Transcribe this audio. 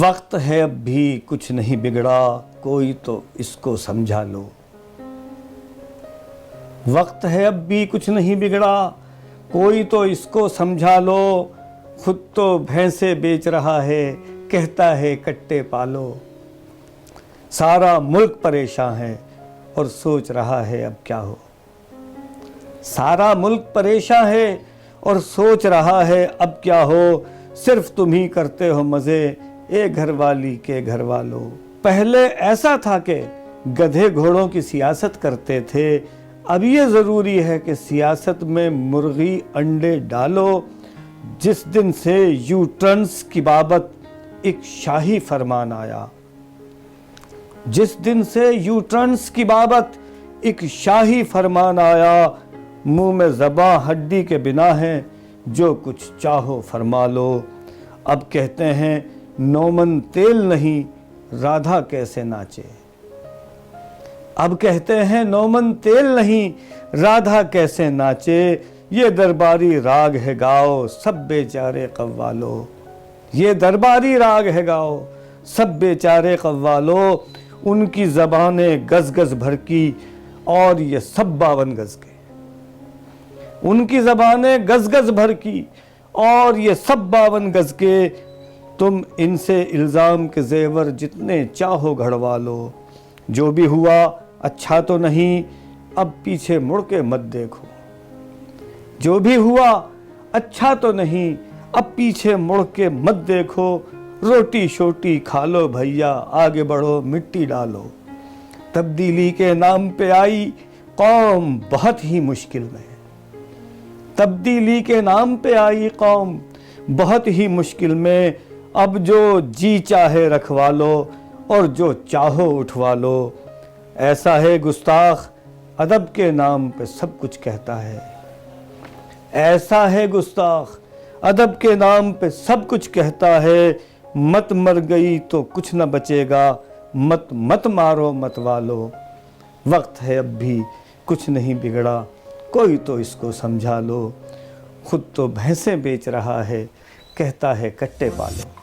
वक्त है अब भी कुछ नहीं बिगड़ा, कोई तो इसको समझा लो। वक्त है अब भी कुछ नहीं बिगड़ा, कोई तो इसको समझा लो। खुद तो भैंसे बेच रहा है, कहता है कट्टे पालो। सारा मुल्क परेशान है और सोच रहा है अब क्या हो। सारा मुल्क परेशान है और सोच रहा है अब क्या हो। सिर्फ तुम ही करते हो मज़े, ए घरवाली के घर वालों। पहले ऐसा था कि गधे घोड़ों की सियासत करते थे, अब ये ज़रूरी है कि सियासत में मुर्गी अंडे डालो। जिस दिन से यू टर्न्स की बाबत एक शाही फरमान आया, जिस दिन से यू टर्न्स की बाबत एक शाही फरमान आया, मुंह में ज़बां हड्डी के बिना है, जो कुछ चाहो फरमा लो। अब कहते हैं नौमन तेल नहीं, राधा कैसे नाचे। अब कहते हैं नौमन तेल नहीं, राधा कैसे नाचे। ये दरबारी राग है गाओ, सब बेचारे कव्वालो। ये दरबारी राग है गाओ, सब बेचारे कव्वालो। उनकी ज़बानें गज गज भर की और ये सब 52 गज के। उनकी ज़बानें गज गज भर की और ये सब 52 गज के। तुम इनसे इल्ज़ाम के ज़ेवर जितने चाहो घड़वा लो। जो भी हुआ अच्छा तो नहीं, अब पीछे मुड़ के मत देखो। जो भी हुआ अच्छा तो नहीं, अब पीछे मुड़ के मत देखो। रोटी शोटी खा लो भैया, आगे बढ़ो मिट्टी डालो। तब्दीली के नाम पे आई कौम बहुत ही मुश्किल में। तब्दीली के नाम पे आई कौम बहुत ही मुश्किल में। अब जो जी चाहे रखवा लो और जो चाहो उठवा लो। ऐसा है गुस्ताख अदब के नाम पे सब कुछ कहता है। ऐसा है गुस्ताख अदब के नाम पे सब कुछ कहता है। मत मर गई तो कुछ न बचेगा, मत मत मारो मत वालो। वक्त है अब भी कुछ नहीं बिगड़ा, कोई तो इसको समझा लो। खुद तो भैंसें बेच रहा है, कहता है कट्टे पालो।